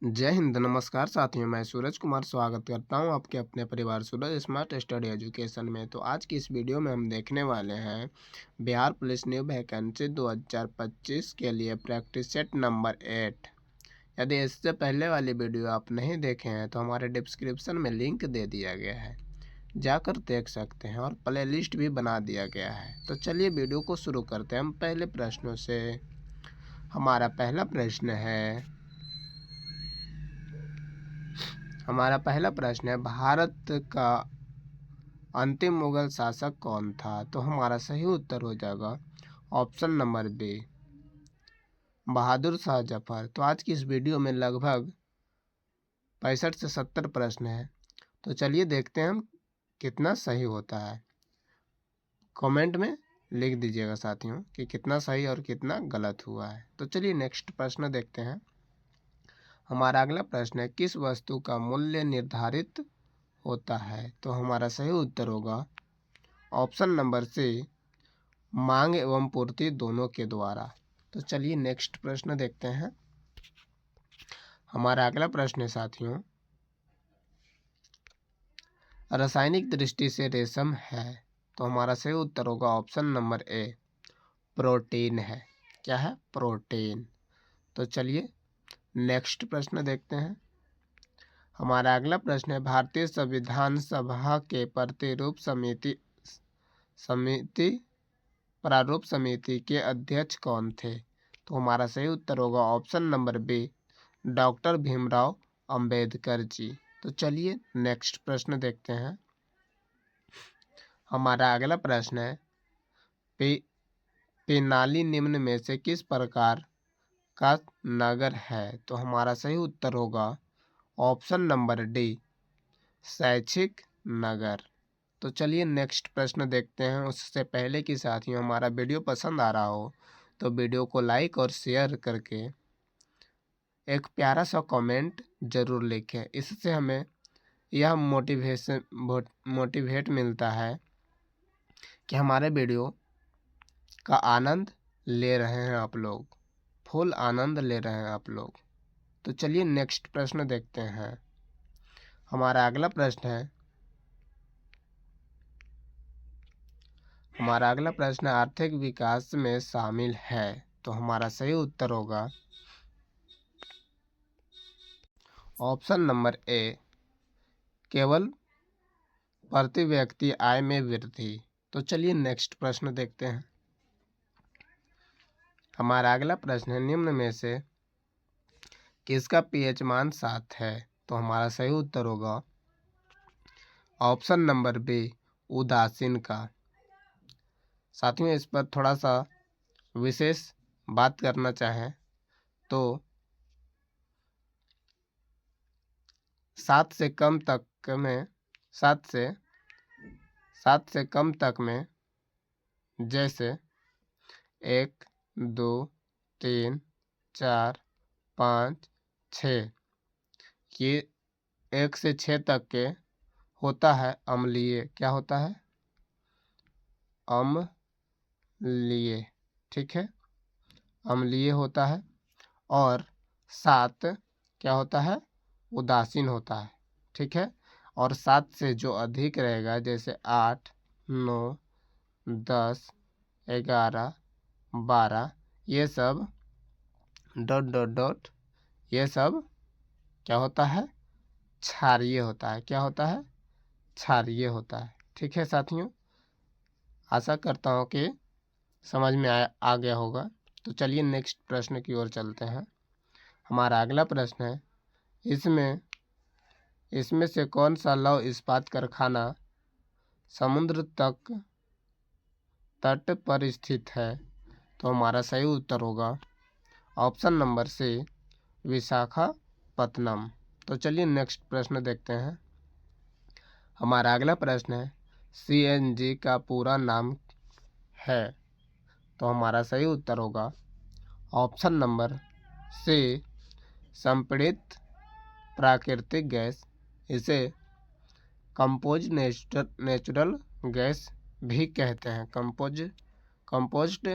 जय हिंद, नमस्कार साथियों। मैं सूरज कुमार स्वागत करता हूं आपके अपने परिवार सूरज स्मार्ट स्टडी एजुकेशन में। तो आज की इस वीडियो में हम देखने वाले हैं बिहार पुलिस न्यू वैकेंसी 2025 के लिए प्रैक्टिस सेट नंबर 8। यदि इससे पहले वाली वीडियो आप नहीं देखे हैं तो हमारे डिस्क्रिप्शन में लिंक दे दिया गया है, जाकर देख सकते हैं, और प्ले लिस्ट भी बना दिया गया है। तो चलिए वीडियो को शुरू करते हैं हम पहले प्रश्नों से। हमारा पहला प्रश्न है, भारत का अंतिम मुगल शासक कौन था? तो हमारा सही उत्तर हो जाएगा option number B, Bahadur Shah Zafar. तो आज की इस वीडियो में लगभग 65 से 70 प्रश्न हैं। तो चलिए देखते हैं हम कितना सही होता है। कमेंट में लिख दीजिएगा साथियों कि कितना सही और कितना गलत हुआ है। तो चलिए नेक्स्ट प्रश्न देखते हैं। हमारा अगला प्रश्न है, किस वस्तु का मूल्य निर्धारित होता है? तो हमारा सही उत्तर होगा ऑप्शन नंबर सी, मांग एवं पूर्ति दोनों के द्वारा। तो चलिए नेक्स्ट प्रश्न देखते हैं। हमारा अगला प्रश्न है साथियों, रासायनिक दृष्टि से रेशम है? तो हमारा सही उत्तर होगा ऑप्शन नंबर ए, प्रोटीन है। क्या है? प्रोटीन। तो चलिए नेक्स्ट प्रश्न देखते हैं। हमारा अगला प्रश्न है, भारतीय संविधान सभा के प्रारूप समिति के अध्यक्ष कौन थे? तो हमारा सही उत्तर होगा option number B, doctor Bhimrao Ambedkar ji. तो चलिए नेक्स्ट प्रश्न देखते हैं। हमारा अगला प्रश्न है, पिनाली निम्न में से किस प्रकार का नगर है? तो हमारा सही उत्तर होगा ऑप्शन नंबर डी, शैक्षिक नगर। तो चलिए नेक्स्ट प्रश्न देखते हैं। उससे पहले कि साथियों हमारा वीडियो पसंद आ रहा हो तो वीडियो को लाइक और शेयर करके एक प्यारा सा कमेंट जरूर लिखें। इससे हमें यह मोटिवेट मिलता है कि हमारे वीडियो का आनंद ले रहे हैं आप लोग, फुल आनंद ले रहे हैं आप लोग। तो चलिए नेक्स्ट प्रश्न देखते हैं। हमारा अगला प्रश्न आर्थिक विकास में शामिल है? तो हमारा सही उत्तर होगा ऑप्शन नंबर ए, केवल प्रति व्यक्ति आय में वृद्धि। तो चलिए नेक्स्ट प्रश्न देखते हैं। हमारा अगला प्रश्न है, निम्न में से किसका पीएच मान 7 है? तो हमारा सही उत्तर होगा ऑप्शन नंबर बी, उदासीन का। साथियों इस पर थोड़ा सा विशेष बात करना चाहें तो 7 से कम तक में जैसे 1, 2, 3, 4, 5, 6, ये 1 से 6 तक के होता है अम्लीय। क्या होता है? अम्लीय। ठीक है, अम्लीय होता है। और 7 क्या होता है? उदासीन होता है। ठीक है, और 7 से जो अधिक रहेगा जैसे 8, 9, 10, 11, 12, ये सब डॉट डॉट डॉट, ये सब क्या होता है? क्षारीय होता है। क्या होता है? क्षारीय होता है। ठीक है साथियों, आशा करता हूँ कि समझ में आ गया होगा। तो चलिए नेक्स्ट प्रश्न की ओर चलते हैं। हमारा अगला प्रश्न है, इसमें से कौन सा लौह इस्पात कारखाना समुद्र तट पर स्थित है? तो हमारा सही उत्तर होगा ऑप्शन नंबर सी, विशाखापत्तनम। तो चलिए नेक्स्ट प्रश्न देखते हैं। हमारा अगला प्रश्न है, सीएनजी का पूरा नाम है? तो हमारा सही उत्तर होगा ऑप्शन नंबर सी, संपीड़ित प्राकृतिक गैस। इसे कंपोज नेचुरल गैस भी कहते हैं। कंपोज्ड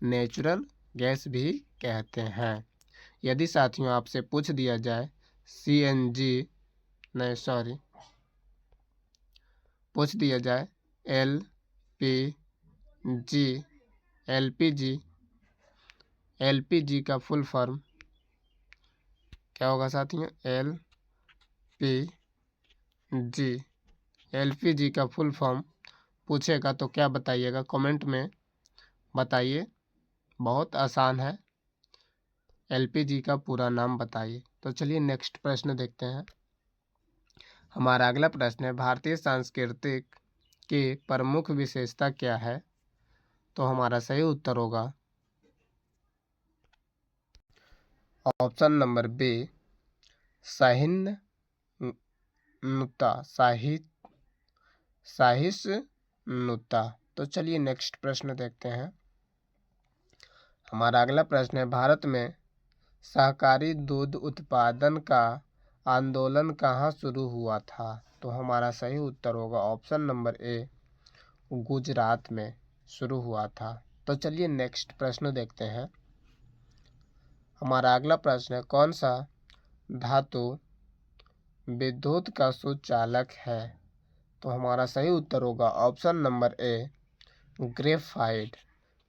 नेचुरल गैस भी कहते हैं। यदि साथियों आपसे पूछ दिया जाए CNG, नहीं सॉरी, पूछ दिया जाए LPG। LPG, LPG का फुल फॉर्म क्या होगा साथियों? LPG, LPG का फुल फॉर्म पूछेगा तो क्या बताइएगा? कमेंट में बताइए, बहुत आसान है। LPG का पूरा नाम बताइए। तो चलिए नेक्स्ट प्रश्न देखते हैं। हमारा अगला प्रश्न है, भारतीय सांस्कृतिक की प्रमुख विशेषता क्या है? तो हमारा सही उत्तर होगा ऑप्शन नंबर बी, सहिष्णुता। सहिष्णुता। तो चलिए नेक्स्ट प्रश्न देखते हैं। हमारा अगला प्रश्न है, भारत में सहकारी दूध उत्पादन का आंदोलन कहाँ शुरू हुआ था? तो हमारा सही उत्तर होगा ऑप्शन नंबर ए, गुजरात में शुरू हुआ था। तो चलिए नेक्स्ट प्रश्न देखते हैं। हमारा अगला प्रश्न है, कौन सा धातु विद्युत का सुचालक है? तो हमारा सही उत्तर होगा ऑप्शन नंबर ए, ग्रेफाइट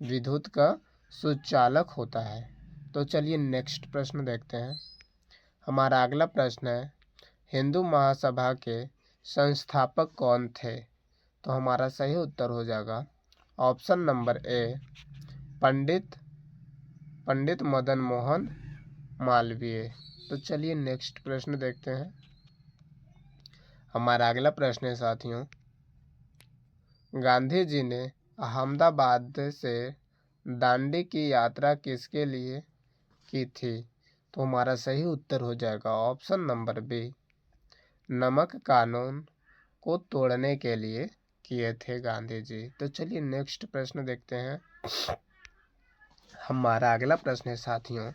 विद्युत का सुचालक होता है। तो चलिए नेक्स्ट प्रश्न देखते हैं। हमारा अगला प्रश्न है, हिंदू महासभा के संस्थापक कौन थे? तो हमारा सही उत्तर हो जाएगा option number A, Pandit Madan Mohan Malviya. तो चलिए नेक्स्ट प्रश्न देखते हैं। हमारा अगला प्रश्न है साथियों, गांधी जी ने अहमदाबाद से दांडी की यात्रा किसके लिए की थी? तो हमारा सही उत्तर हो जाएगा ऑप्शन नंबर बी, नमक कानून को तोड़ने के लिए किए थे गांधी जी। तो चलिए नेक्स्ट प्रश्न देखते हैं। हमारा अगला प्रश्न है साथियों,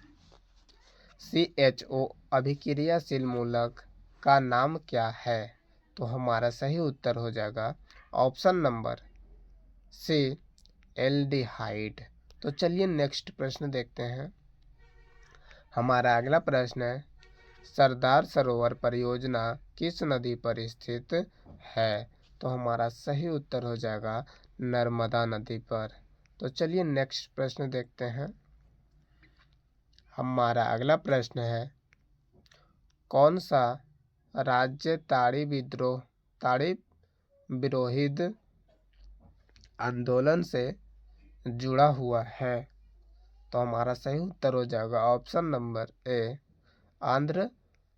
CHO अभिक्रियाशील मूलक का नाम क्या है? तो हमारा सही उत्तर हो जाएगा ऑप्शन नंबर सी, एल्डिहाइड। तो चलिए नेक्स्ट प्रश्न देखते हैं। हमारा अगला प्रश्न है, सरदार सरोवर परियोजना किस नदी पर स्थित है? तो हमारा सही उत्तर हो जाएगा नर्मदा नदी पर। तो चलिए नेक्स्ट प्रश्न देखते हैं। हमारा अगला प्रश्न है, कौन सा राज्य ताड़ी विरोधी आंदोलन से जुड़ा हुआ है? तो हमारा सही उत्तर हो जाएगा option number A, Andhra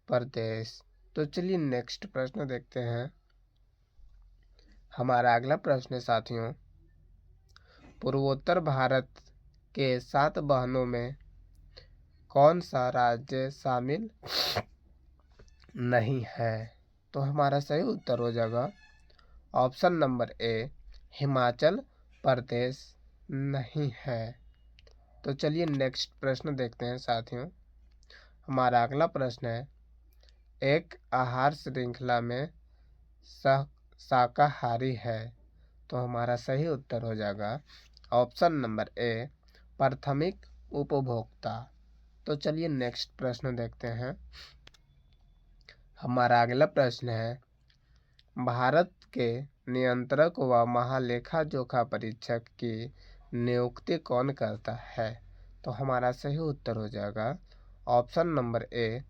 Pradesh. तो चलिए नेक्स्ट प्रश्न देखते हैं। हमारा अगला प्रश्न है साथियों, पूर्वोत्तर भारत के 7 बहनों में कौन सा राज्य शामिल नहीं है? तो हमारा सही उत्तर हो जाएगा option number A, Himachal Pradesh नहीं है। तो चलिए नेक्स्ट प्रश्न देखते हैं साथियों। हमारा अगला प्रश्न है, एक आहार श्रृंखला में शाकाहारी है? तो हमारा सही उत्तर हो जाएगा ऑप्शन नंबर ए, प्राथमिक उपभोक्ता। तो चलिए नेक्स्ट प्रश्न देखते हैं। हमारा अगला प्रश्न है, भारत के नियंत्रक व महालेखा जोखा परीक्षक की नियुक्ति कौन करता है? तो हमारा सही उत्तर हो जाएगा ऑप्शन नंबर ए,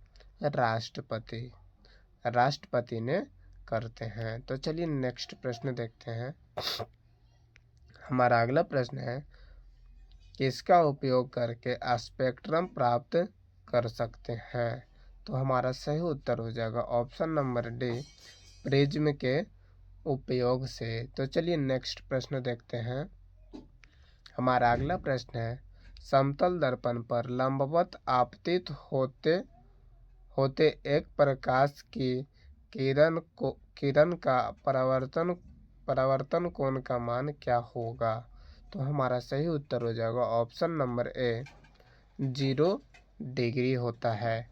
राष्ट्रपति ने करते हैं। तो चलिए नेक्स्ट प्रश्न देखते हैं। हमारा अगला प्रश्न है, किसका उपयोग करके स्पेक्ट्रम प्राप्त कर सकते हैं? तो हमारा सही उत्तर हो जाएगा ऑप्शन नंबर डी, प्रिज्म के उपयोग से। तो चलिए नेक्स्ट प्रश्न देखते हैं। हमारा अगला प्रश्न है, समतल दर्पण पर लंबवत आपतित होते एक प्रकाश की किरण का परावर्तन कोण का मान क्या होगा? तो हमारा सही उत्तर हो जाएगा ऑप्शन नंबर ए, 0 डिग्री होता है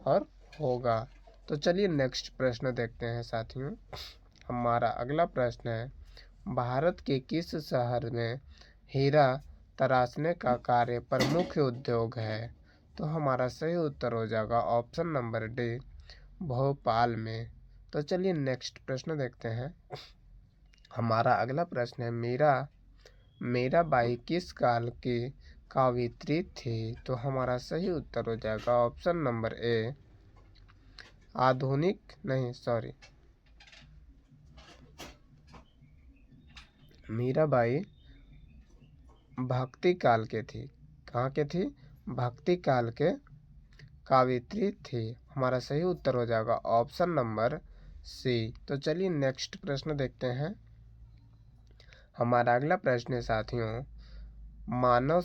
और होगा। तो चलिए नेक्स्ट प्रश्न देखते हैं साथियों। हमारा अगला प्रश्न है, भारत के किस शहर में हीरा तराशने का कार्य प्रमुख उद्योग है? तो हमारा सही उत्तर हो जाएगा ऑप्शन नंबर डी, भोपाल में। तो चलिए नेक्स्ट प्रश्न देखते हैं। हमारा अगला प्रश्न है, मीराबाई किस काल की कवयित्री थी? तो हमारा सही उत्तर हो जाएगा ऑप्शन नंबर ए, आधुनिक नहीं सॉरी, मीराबाई भक्ति काल के थी। कहाँ के थी? भक्ति काल के कवयित्री थी। हमारा सही उत्तर हो जाएगा ऑप्शन नंबर सी। तो चलिए नेक्स्ट प्रश्न देखते हैं। हमारा अगला प्रश्न है साथियों, मानव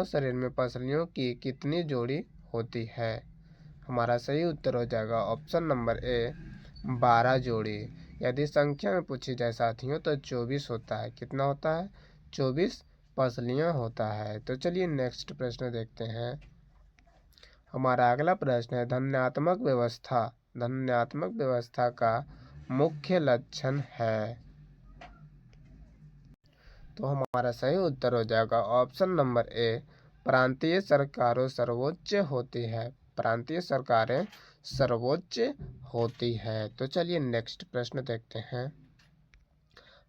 शरीर में पसलियों की कितनी जोड़ी होती है? हमारा सही उत्तर हो जाएगा ऑप्शन नंबर ए, 12 जोड़ी। यदि संख्या में पूछी जाए साथियों तो 24 होता है। कितना होता है? 24 पसलियां होता है। तो चलिए नेक्स्ट प्रश्न देखते हैं। हमारा अगला प्रश्न है, धन्यात्मक व्यवस्था का मुख्य लक्षण है? तो हमारा सही उत्तर हो जाएगा ऑप्शन नंबर ए, प्रांतीय सरकारों सर्वोच्च होती है। प्रांतीय सरकारें सर्वोच्च होती है। तो चलिए नेक्स्ट प्रश्न देखते हैं।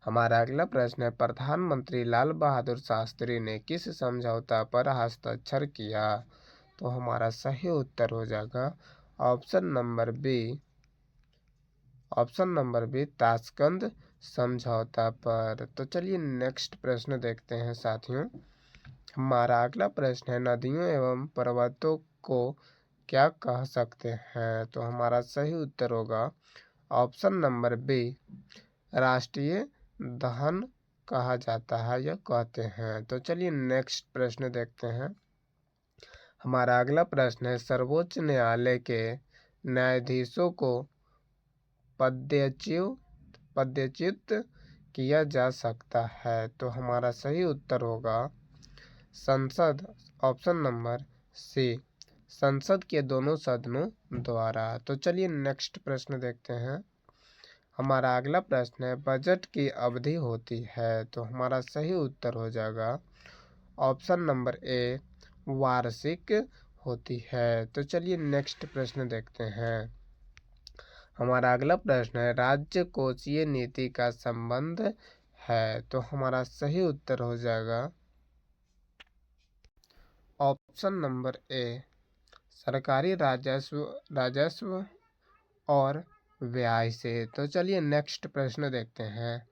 हमारा अगला प्रश्न है, प्रधानमंत्री लाल बहादुर शास्त्री ने किस समझौता पर हस्ताक्षर किया? तो हमारा सही उत्तर हो जाएगा ऑप्शन नंबर बी, ताशकंद समझौता पर। तो चलिए नेक्स्ट प्रश्न देखते हैं साथियों। हमारा अगला प्रश्न है, नदियों एवं पर्वतों को क्या कह सकते हैं? तो हमारा सही उत्तर होगा ऑप्शन नंबर बी, राष्ट्रीय धन कहा जाता है या कहते हैं। तो चलिए नेक्स्ट प्रश्न देखते हैं। हमारा अगला प्रश्न है, सर्वोच्च न्यायालय के न्यायाधीशों को पदच्युत किया जा सकता है? तो हमारा सही उत्तर होगा संसद, ऑप्शन नंबर सी, संसद के दोनों सदनों द्वारा। तो चलिए नेक्स्ट प्रश्न देखते हैं। हमारा अगला प्रश्न है, बजट की अवधि होती है? तो हमारा सही उत्तर हो जाएगा ऑप्शन नंबर ए, वार्षिक होती है। तो चलिए नेक्स्ट प्रश्न देखते हैं। हमारा अगला प्रश्न है, राज्य कोषीय नीति का संबंध है? तो हमारा सही उत्तर हो जाएगा ऑप्शन नंबर ए, सरकारी राजस्व और व्यय से। तो चलिए नेक्स्ट प्रश्न देखते हैं।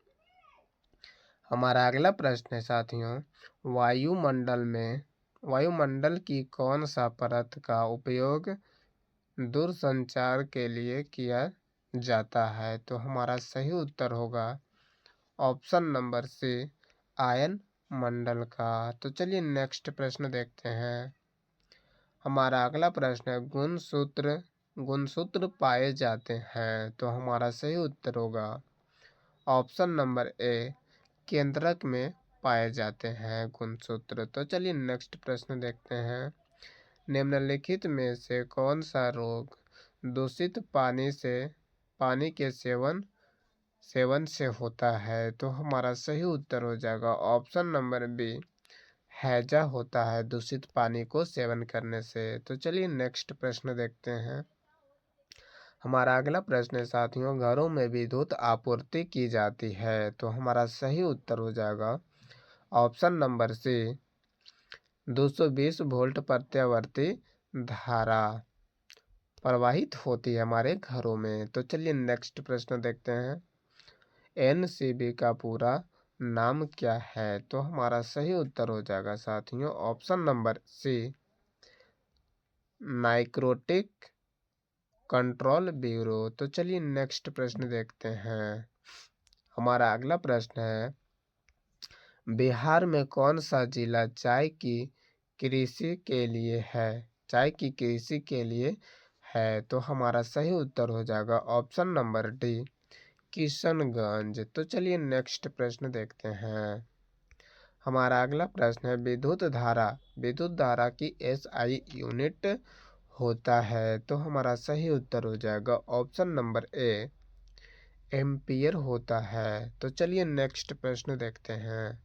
हमारा अगला प्रश्न है साथियों, वायुमंडल की कौन सा परत का उपयोग दूरसंचार के लिए किया जाता है? तो हमारा सही उत्तर होगा ऑप्शन नंबर सी, आयन मंडल का। तो चलिए नेक्स्ट प्रश्न देखते हैं। हमारा अगला प्रश्न है, गुणसूत्र पाए जाते हैं? तो हमारा सही उत्तर होगा ऑप्शन नंबर ए, केंद्रक में पाए जाते हैं गुणसूत्र। तो चलिए नेक्स्ट प्रश्न देखते हैं। निम्नलिखित में से कौन सा रोग दूषित पानी के सेवन से होता है? तो हमारा सही उत्तर हो जाएगा ऑप्शन नंबर बी, हैजा होता है दूषित पानी को सेवन करने से। तो चलिए नेक्स्ट प्रश्न देखते हैं। हमारा अगला प्रश्न है साथियों, घरों में विद्युत आपूर्ति की जाती है? तो हमारा सही उत्तर हो जाएगा ऑप्शन नंबर सी, 220 वोल्ट प्रत्यावर्ती धारा प्रवाहित होती है हमारे घरों में। तो चलिए नेक्स्ट प्रश्न देखते हैं। एनसीबी का पूरा नाम क्या है? तो हमारा सही उत्तर हो जाएगा साथियों option number C, narcotic control bureau. तो चलिए नेक्स्ट प्रश्न देखते हैं। हमारा अगला प्रश्न है, बिहार में कौन सा जिला चाय की कृषि के लिए है? तो हमारा सही उत्तर हो जाएगा ऑप्शन नंबर डी, किशनगंज। तो चलिए नेक्स्ट प्रश्न देखते हैं। हमारा अगला प्रश्न है, विद्युत धारा की एसआई यूनिट होता है? तो हमारा सही उत्तर हो जाएगा ऑप्शन नंबर ए, एम्पियर होता है। तो चलिए नेक्स्ट प्रश्न देखते हैं।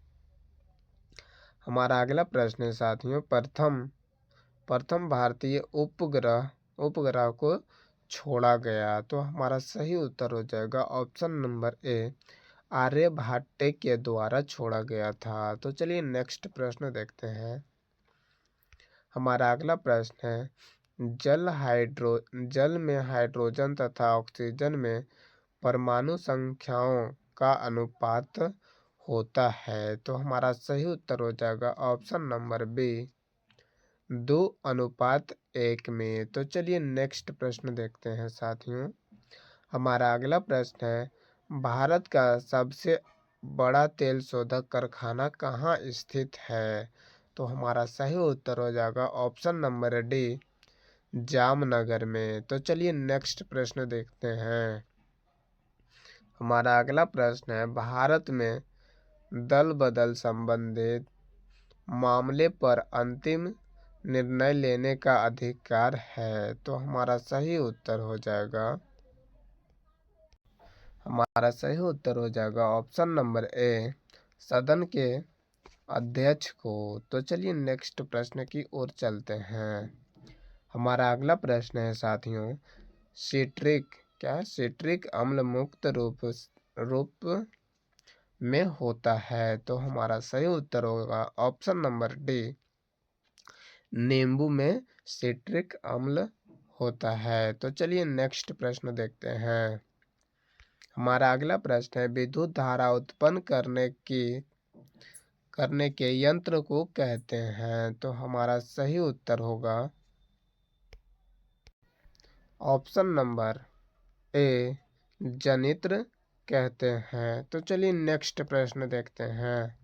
हमारा अगला प्रश्न है साथियों, प्रथम भारतीय उपग्रह को छोड़ा गया? तो हमारा सही उत्तर हो जाएगा ऑप्शन नंबर ए, आर्यभट्ट के द्वारा छोड़ा गया था। तो चलिए नेक्स्ट प्रश्न देखते हैं। हमारा अगला प्रश्न है, जल में हाइड्रोजन तथा ऑक्सीजन में परमाणु संख्याओं का अनुपात होता है? तो हमारा सही उत्तर हो जाएगा ऑप्शन नंबर बी, 2:1 में। तो चलिए नेक्स्ट प्रश्न देखते हैं साथियों। हमारा अगला प्रश्न है, भारत का सबसे बड़ा तेल शोधक कारखाना कहाँ स्थित है? तो हमारा सही उत्तर हो जाएगा ऑप्शन नंबर डी, जामनगर में। तो चलिए नेक्स्ट प्रश्न देखते हैं। हमारा अगला प्रश्न है, भारत में दल बदल संबंधित मामले पर अंतिम निर्णय लेने का अधिकार है? तो हमारा सही उत्तर हो जाएगा ऑप्शन नंबर ए, सदन के अध्यक्ष को। तो चलिए नेक्स्ट प्रश्न की ओर चलते हैं। हमारा अगला प्रश्न है साथियों, सिट्रिक अम्ल मुक्त रूप में होता है? तो हमारा सही उत्तर होगा ऑप्शन नंबर डी, नींबू में सिट्रिक अम्ल होता है। तो चलिए नेक्स्ट प्रश्न देखते हैं। हमारा अगला प्रश्न है, विद्युत धारा उत्पन्न करने के यंत्र को कहते हैं? तो हमारा सही उत्तर होगा ऑप्शन नंबर ए, जनित्र कहते हैं। तो चलिए नेक्स्ट प्रश्न देखते हैं।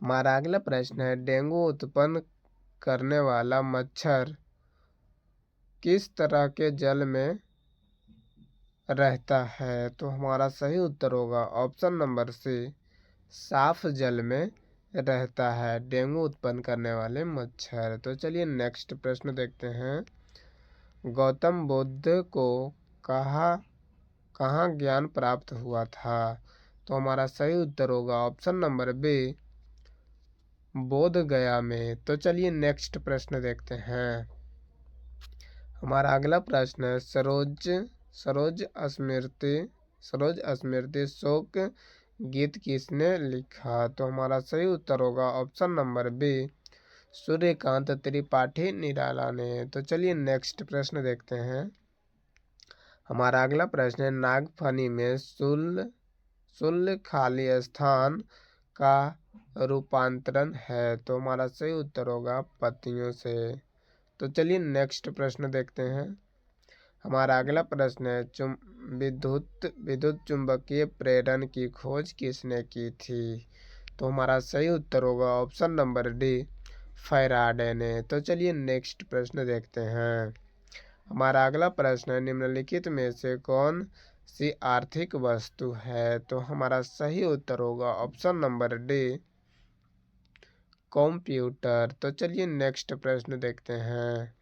हमारा अगला प्रश्न है, डेंगू उत्पन्न करने वाला मच्छर किस तरह के जल में रहता है? तो हमारा सही उत्तर होगा ऑप्शन नंबर सी, साफ जल में रहता है डेंगू उत्पन्न करने वाले मच्छर। तो चलिए नेक्स्ट प्रश्न देखते हैं। गौतम बुद्ध को कहाँ ज्ञान प्राप्त हुआ था? तो हमारा सही उत्तर होगा ऑप्शन नंबर बी, बोध गया में। तो चलिए नेक्स्ट प्रश्न देखते हैं। हमारा अगला प्रश्न है, सरोज स्मृति शोक गीत किसने लिखा? तो हमारा सही उत्तर होगा option number B, Suryakant Tripathi Nirala ने। तो चलिए नेक्स्ट प्रश्न देखते हैं। हमारा अगला प्रश्न है, नागफनी में शूल खाली स्थान का रूपांतरण है? तो हमारा सही उत्तर होगा पत्तियों से। तो चलिए नेक्स्ट प्रश्न देखते हैं। हमारा अगला प्रश्न है, विद्युत चुंबकीय प्रेरण की खोज किसने की थी? तो हमारा सही उत्तर होगा ऑप्शन नंबर डी, फैराडे ने। तो चलिए नेक्स्ट प्रश्न देखते हैं। हमारा अगला प्रश्न है, निम्नलिखित में से कौन सी आर्थिक वस्तु है? तो हमारा सही उत्तर होगा ऑप्शन नंबर डी, कंप्यूटर। तो चलिए नेक्स्ट प्रश्न देखते हैं।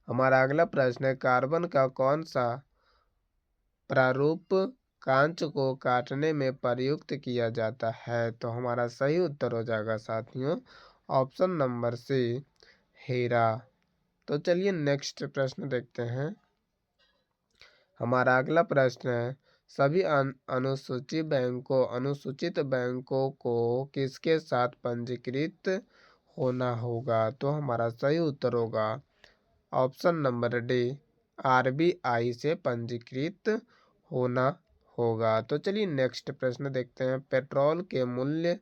हमारा अगला प्रश्न है, कार्बन का कौन सा प्रारूप कांच को काटने में प्रयुक्त किया जाता है? तो हमारा सही उत्तर हो जाएगा साथियों ऑप्शन नंबर सी, हीरा। तो चलिए नेक्स्ट प्रश्न देखते हैं। हमारा अगला प्रश्न है, सभी अनुसूचित बैंकों को किसके साथ पंजीकृत होना होगा? तो हमारा सही उत्तर होगा ऑप्शन नंबर डी, आरबीआई से पंजीकृत होना होगा। तो चलिए नेक्स्ट प्रश्न देखते हैं। पेट्रोल के मूल्य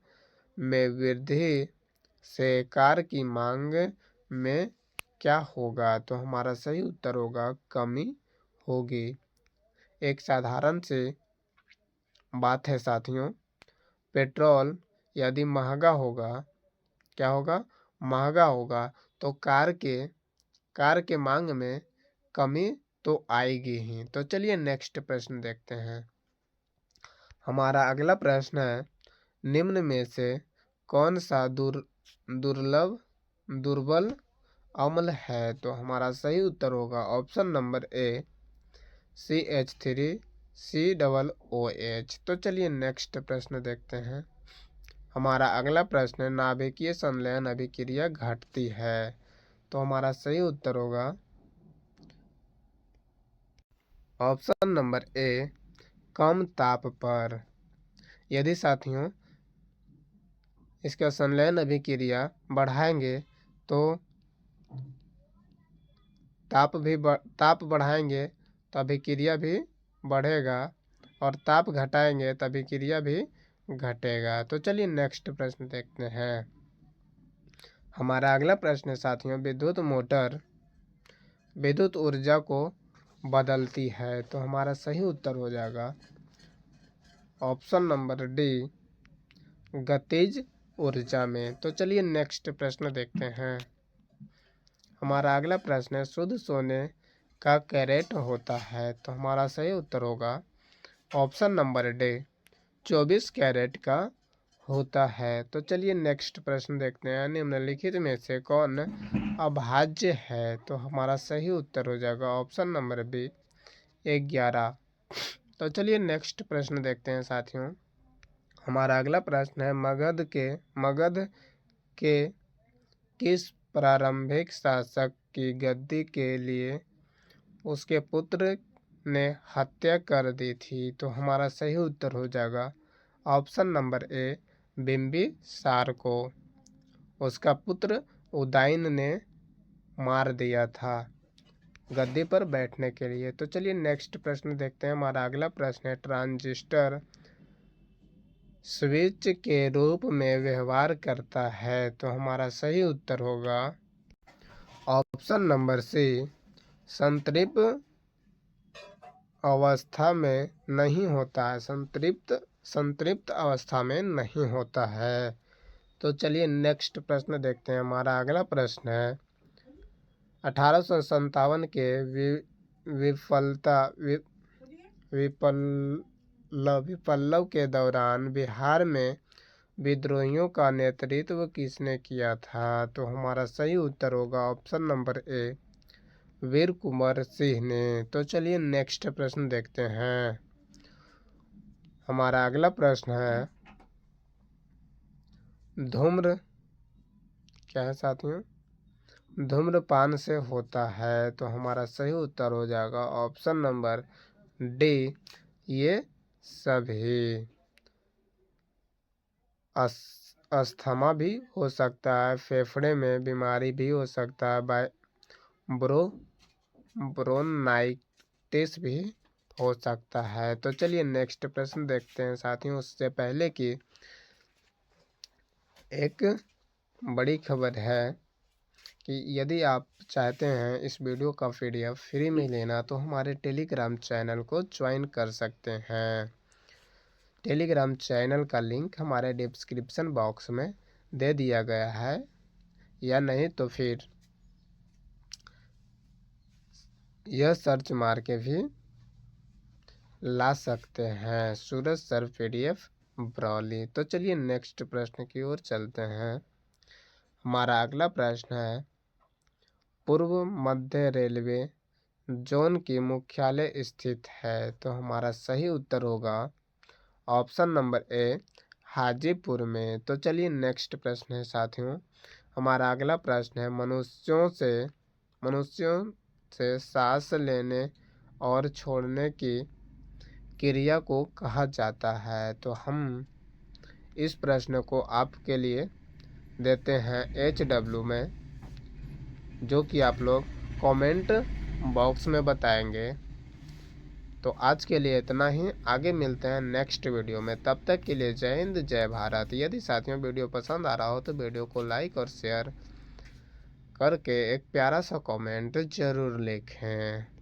में वृद्धि से कार की मांग में क्या होगा? तो हमारा सही उत्तर होगा कमी होगी। एक साधारण सी बात है साथियों, पेट्रोल यदि महंगा होगा, क्या होगा? महंगा होगा तो कार के मांग में कमी तो आएगी ही। तो चलिए नेक्स्ट प्रश्न देखते हैं। हमारा अगला प्रश्न है, निम्न में से कौन सा दुर्बल अम्ल है? तो हमारा सही उत्तर होगा ऑप्शन नंबर ए, CH3COOH। तो चलिए नेक्स्ट प्रश्न देखते हैं। हमारा अगला प्रश्न है, नाभिकीय संलयन अभिक्रिया घटती है? तो हमारा सही उत्तर होगा ऑप्शन नंबर ए कम ताप पर। यदि साथियों इसका संलयन अभिक्रिया बढ़ाएंगे तो ताप बढ़ाएंगे तो अभिक्रिया भी बढ़ेगा, और ताप घटाएंगे तो अभिक्रिया भी घटेगा। तो चलिए नेक्स्ट प्रश्न देखते हैं। हमारा अगला प्रश्न है साथियों, विद्युत मोटर विद्युत ऊर्जा को बदलती है। तो हमारा सही उत्तर हो जाएगा ऑप्शन नंबर डी गतिज ऊर्जा में। तो चलिए नेक्स्ट प्रश्न देखते हैं। हमारा अगला प्रश्न है, शुद्ध सोने का कैरेट होता है। तो हमारा सही उत्तर होगा ऑप्शन नंबर डी 24 कैरेट का होता है। तो चलिए नेक्स्ट प्रश्न देखते हैं, निम्नलिखित में से कौन अभाज्य है। तो हमारा सही उत्तर हो जाएगा ऑप्शन नंबर बी 11। तो चलिए नेक्स्ट प्रश्न देखते हैं साथियों। हमारा अगला प्रश्न है, मगध के किस प्रारंभिक शासक की गद्दी के लिए उसके पुत्र ने हत्या कर दी थी। तो हमारा सही उत्तर हो जाएगा ऑप्शन नंबर ए बिंबिसार को उसका पुत्र उदयन ने मार दिया था गद्दी पर बैठने के लिए। तो चलिए नेक्स्ट प्रश्न देखते हैं। हमारा अगला प्रश्न है, ट्रांजिस्टर स्विच के रूप में व्यवहार करता है। तो हमारा सही उत्तर होगा ऑप्शन नंबर सी संतृप्त अवस्था में नहीं होता है, संतृप्त अवस्था में नहीं होता है। तो चलिए नेक्स्ट प्रश्न देखते हैं। हमारा अगला प्रश्न है, 1857 के विप्लव के दौरान बिहार में विद्रोहियों का नेतृत्व किसने किया था। तो हमारा सही उत्तर होगा ऑप्शन नंबर ए वीर कुंवर सिंह ने। तो चलिए नेक्स्ट प्रश्न देखते हैं। हमारा अगला प्रश्न है, धूम्र क्या है साथियों, धूम्रपान से होता है। तो हमारा सही उत्तर हो जाएगा ऑप्शन नंबर डी ये सभी। अस्थमा भी हो सकता है, फेफड़े में बीमारी भी हो सकता है, ब्रोनाइटिस भी हो सकता है। तो चलिए नेक्स्ट प्रश्न देखते हैं साथियों। उससे पहले कि एक बड़ी खबर है कि यदि आप चाहते हैं इस वीडियो का PDF फ्री में लेना तो हमारे टेलीग्राम चैनल को ज्वाइन कर सकते हैं। टेलीग्राम चैनल का लिंक हमारे डिस्क्रिप्शन बॉक्स में दे दिया गया है, या नहीं तो फिर यह सर्च मार के भी ला सकते हैं, सूरज सर PDF ब्रॉली। तो चलिए नेक्स्ट प्रश्न की ओर चलते हैं। हमारा अगला प्रश्न है, पूर्व मध्य रेलवे जोन की मुख्यालय स्थित है। तो हमारा सही उत्तर होगा ऑप्शन नंबर ए हाजीपुर में। तो चलिए नेक्स्ट प्रश्न है साथियों। हमारा अगला प्रश्न है, मनुष्यों से सांस लेने और छोड़ने की क्रिया को कहा जाता है। तो हम इस प्रश्न को आपके लिए देते हैं HW में, जो कि आप लोग कमेंट बॉक्स में बताएंगे। तो आज के लिए इतना ही, आगे मिलते हैं नेक्स्ट वीडियो में। तब तक के लिए जय हिंद जय भारत। यदि साथियों वीडियो पसंद आ रहा हो तो वीडियो को लाइक और शेयर करके एक प्यारा सा कमेंट जरूर लिखें।